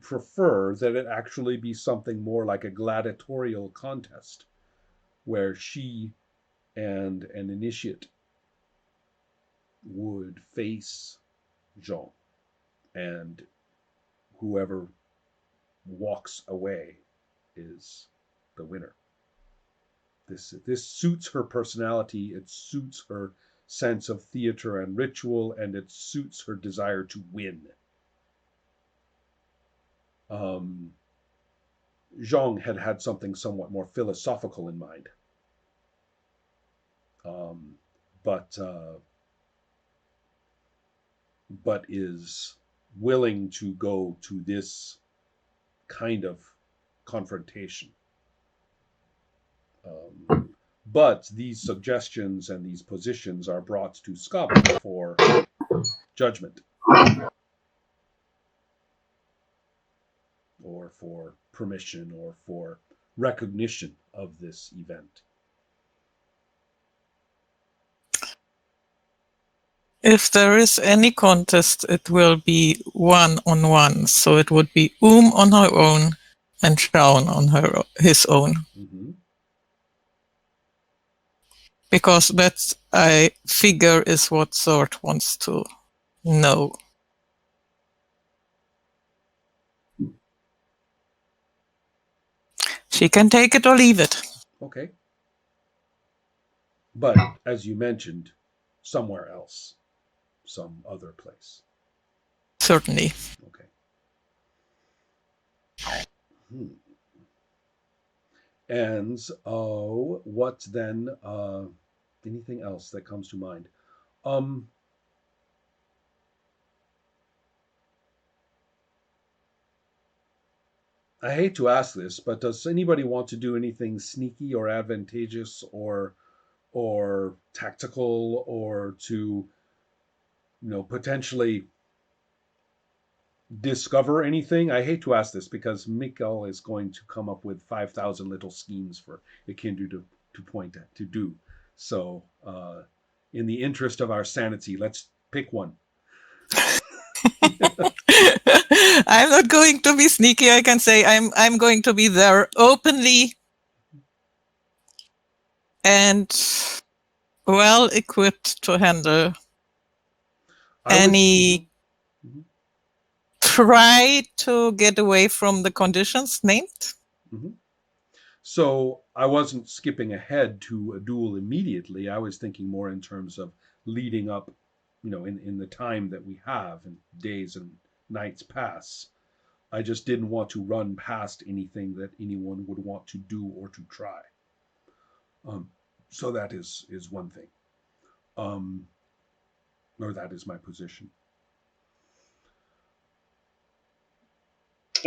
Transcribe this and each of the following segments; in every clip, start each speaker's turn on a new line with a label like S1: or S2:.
S1: prefer that it actually be something more like a gladiatorial contest where she and an initiate would face Jean, and whoever walks away is the winner. This suits her personality, it suits her sense of theater and ritual, and it suits her desire to win. Um, Zhang had something somewhat more philosophical in mind, um, but is willing to go to this kind of confrontation. But these suggestions and these positions are brought to Skaba for judgment or for permission or for recognition of this event.
S2: If there is any contest, it will be 1-on-1. So it would be on her own and Shaun on his own.
S1: Mm-hmm.
S2: Because that, I figure, is what Zort wants to know. She can take it or leave it.
S1: Okay. But as you mentioned, somewhere else, some other place.
S2: Certainly.
S1: Okay. And what then? Anything else that comes to mind? I hate to ask this, but does anybody want to do anything sneaky or advantageous or tactical, or to potentially discover anything? I hate to ask this because Mikkel is going to come up with 5,000 little schemes for Ikindu to point at, to do. So, in the interest of our sanity, let's pick one.
S2: I'm not going to be sneaky. I can say I'm going to be there openly and well equipped to handle any try to get away from the conditions named.
S1: Mm-hmm. So I wasn't skipping ahead to a duel immediately. I was thinking more in terms of leading up, in the time that we have, and days and nights pass. I just didn't want to run past anything that anyone would want to do or to try. So that is one thing, or that is my position.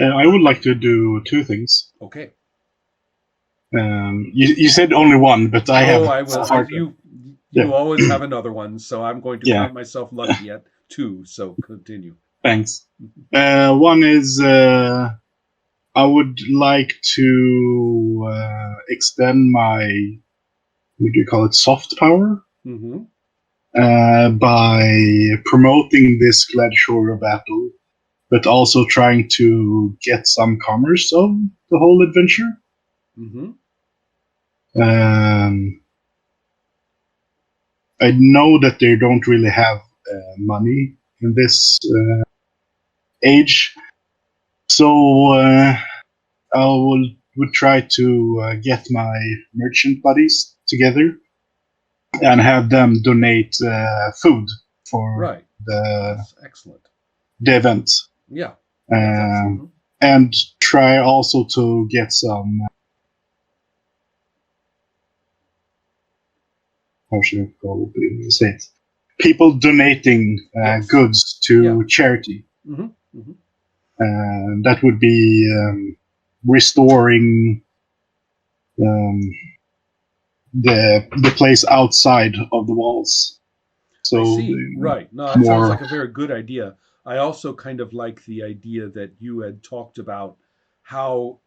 S3: I would like to do two things.
S1: Okay.
S3: You said only one, but I have.
S1: Oh, I will. You always have another one, so I'm going to count myself lucky at two. So continue.
S3: Thanks. One is I would like to extend my, what do you call it, soft power?
S1: Mm-hmm.
S3: By promoting this gladiatorial battle, but also trying to get some commerce of the whole adventure.
S1: Mm-hmm.
S3: I know that they don't really have money in this age, so I would try to get my merchant buddies together and have them donate food for
S1: That's excellent.
S3: The event.
S1: Yeah.
S3: And try also to get some. How should I go say it? People donating goods to charity.
S1: Mm-hmm. Mm-hmm.
S3: That would be restoring the place outside of the walls. So
S1: I see. Right. No, that sounds like a very good idea. I also kind of like the idea that you had talked about how,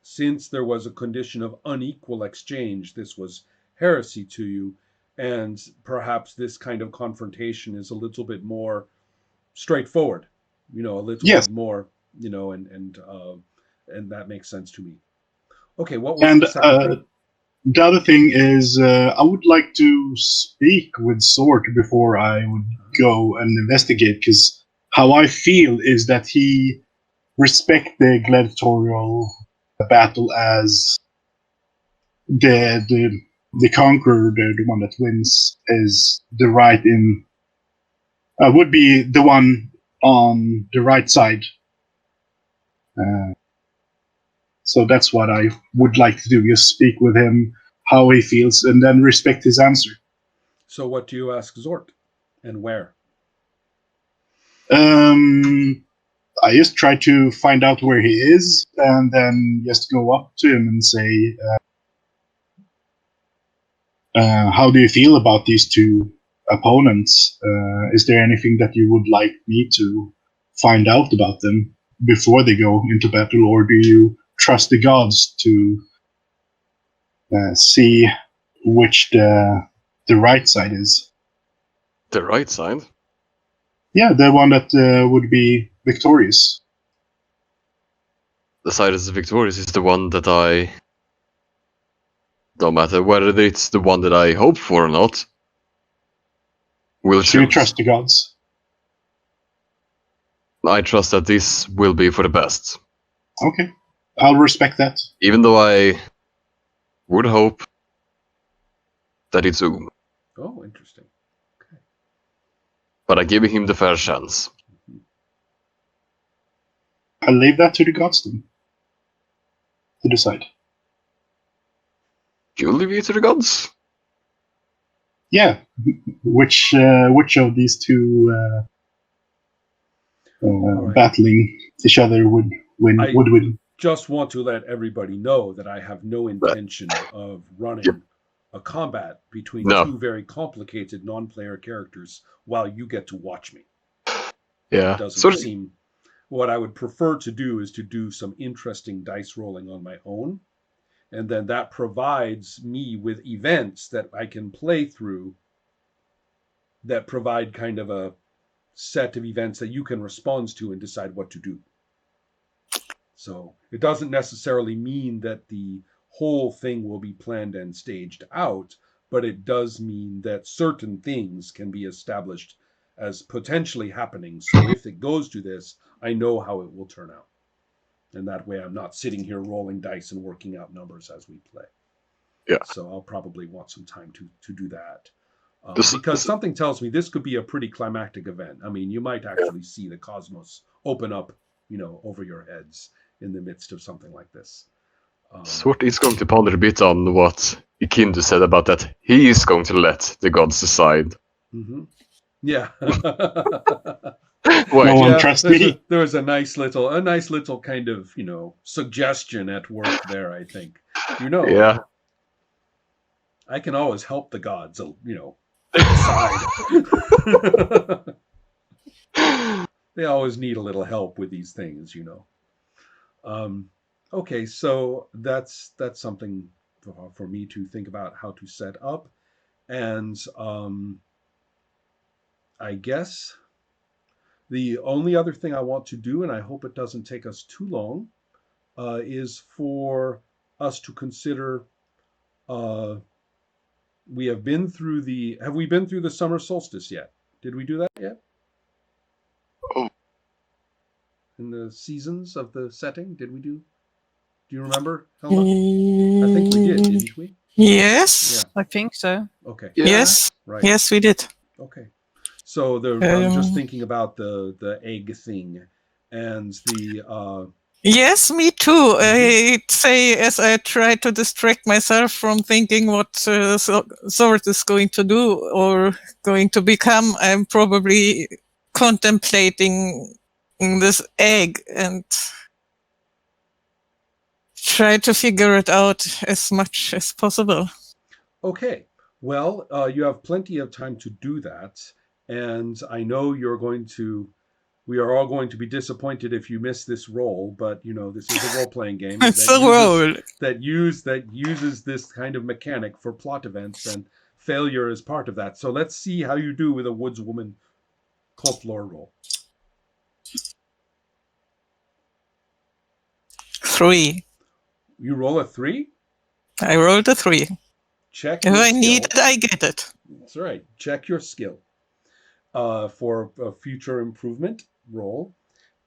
S1: since there was a condition of unequal exchange, this was heresy to you. And perhaps this kind of confrontation is a little bit more straightforward, a little bit more and that makes sense to me. Okay, what was
S3: And
S1: the second thing?
S3: the other thing is, I would like to speak with Sword before I would go and investigate, because how I feel is that he respect the gladiatorial battle as the conqueror, the one that wins, is the right in would be the one on the right side. So that's what I would like to do: just speak with him, how he feels, and then respect his answer.
S1: So what do you ask Zort, and where?
S3: I just try to find out where he is, and then just go up to him and say, how do you feel about these two opponents? Is there anything that you would like me to find out about them before they go into battle, or do you trust the gods to see which the right side is?
S4: The right side?
S3: Yeah, the one that would be victorious.
S4: The side that's victorious is the one that I... No matter whether it's the one that I hope for or not, will
S3: Do you
S4: choose.
S3: trust the gods?
S4: I trust that this will be for the best.
S3: Okay, I'll respect that.
S4: Even though I would hope that it's Oom.
S1: Oh, interesting. Okay.
S4: But I give him the fair chance.
S3: I'll leave that to the gods then to decide.
S4: You leave it to the gods?
S3: Yeah, which of these two
S1: right.
S3: battling each other would win?
S1: Just want to let everybody know that I have no intention of running a combat between two very complicated non-player characters while you get to watch me.
S4: Yeah.
S1: It doesn't seem... What I would prefer to do is to do some interesting dice rolling on my own, and then that provides me with events that I can play through that provide kind of a set of events that you can respond to and decide what to do. So it doesn't necessarily mean that the whole thing will be planned and staged out, but it does mean that certain things can be established as potentially happening. So if it goes to this, I know how it will turn out. And that way I'm not sitting here rolling dice and working out numbers as we play.
S4: Yeah.
S1: So I'll probably want some time to do that. Because something tells me this could be a pretty climactic event. I mean, you might actually see the cosmos open up, over your heads in the midst of something like this.
S4: Swart is going to ponder a bit on what Ikindu said about that. He is going to let the gods decide.
S1: Mm-hmm. Yeah.
S3: No one trusts me.
S1: There was a nice little kind of, suggestion at work there, I think.
S4: Yeah.
S1: I can always help the gods, decide. They always need a little help with these things, Okay, so that's something for me to think about how to set up. And I guess the only other thing I want to do, and I hope it doesn't take us too long, is for us to consider. We have been through the. Have we been through the summer solstice yet? Did we do that yet?
S4: Oh.
S1: In the seasons of the setting, did we do? Do you remember, Helma? I think we did, didn't we?
S2: Yes.
S5: I think so.
S1: Okay.
S4: Yeah.
S2: Yes.
S1: Right.
S2: Yes, we did.
S1: Okay. So I'm just thinking about the egg thing and the.
S2: Yes, me too. I say as I try to distract myself from thinking what Sword is going to do or going to become, I'm probably contemplating this egg and try to figure it out as much as possible.
S1: Okay. Well, you have plenty of time to do that, and I know we are all going to be disappointed if you miss this roll, but this is a role-playing game
S2: It's a roll.
S1: that uses this kind of mechanic for plot events, and failure is part of that. So let's see how you do with a woodswoman cult lore roll.
S2: 3.
S1: You roll a 3?
S2: I rolled a 3.
S1: Check
S2: If
S1: your
S2: I
S1: skill.
S2: need it, I get it.
S1: That's right. Check your skill for a future improvement roll.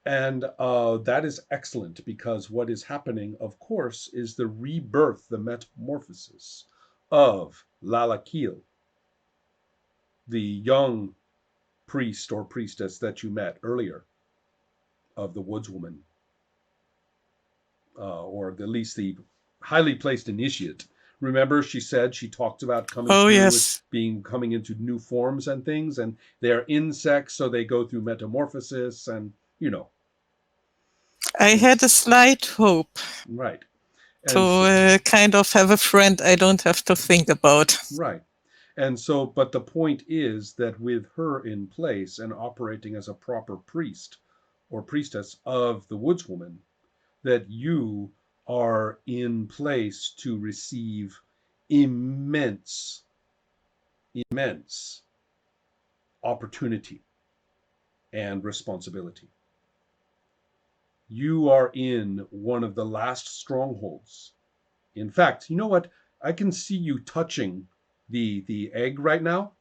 S1: And that is excellent, because what is happening, of course, is the rebirth, the metamorphosis of Lalakil, the young priest or priestess that you met earlier, of the woodswoman, or at least the highly placed initiate. Remember, she said she talked about coming
S2: Oh,
S1: through
S2: yes.
S1: with coming into new forms and things, and they're insects, so they go through metamorphosis, and you know.
S2: I had a slight hope
S1: Right. And
S2: to kind of have a friend I don't have to think about.
S1: right. And so, but the point is that with her in place and operating as a proper priest or priestess of the woodswoman, that you are in place to receive immense, immense opportunity and responsibility. You are in one of the last strongholds. In fact, you know what? I can see you touching the egg right now,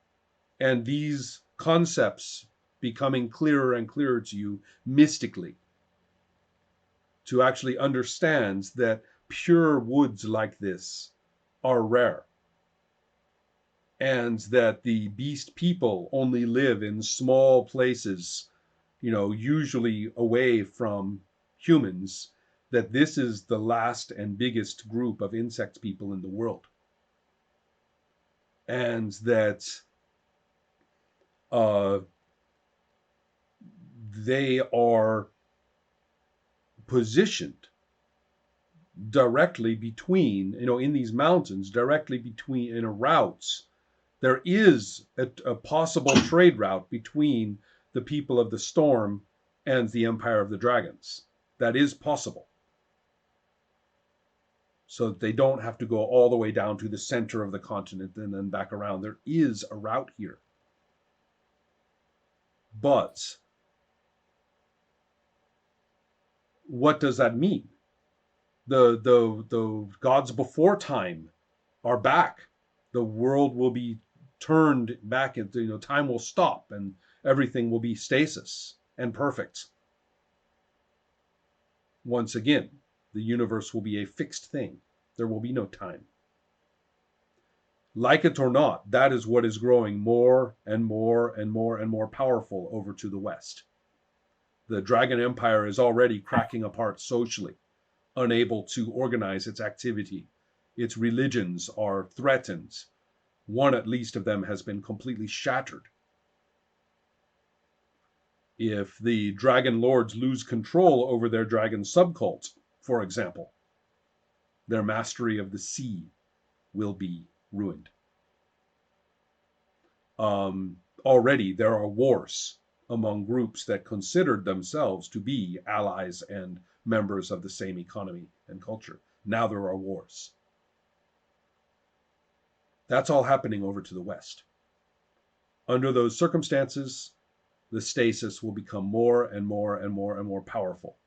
S1: and these concepts becoming clearer and clearer to you mystically, to actually understand that pure woods like this are rare, and that the beast people only live in small places, usually away from humans, that this is the last and biggest group of insect people in the world. And that they are positioned directly between, in these mountains, directly between, in a routes. There is a possible trade route between the people of the storm and the Empire of the Dragons. That is possible. So that they don't have to go all the way down to the center of the continent and then back around. There is a route here. But what does that mean? The gods before time are back. The world will be turned back into, time will stop and everything will be stasis and perfect. Once again, the universe will be a fixed thing. There will be no time. Like it or not, that is what is growing more and more and more and more powerful over to the west. The Dragon Empire is already cracking apart socially, unable to organize its activity. Its religions are threatened. One, at least, of them has been completely shattered. If the Dragon Lords lose control over their dragon subcult, for example, their mastery of the sea will be ruined. Already there are wars among groups that considered themselves to be allies and members of the same economy and culture. Now there are wars. That's all happening over to the west. Under those circumstances, the stasis will become more and more and more and more powerful.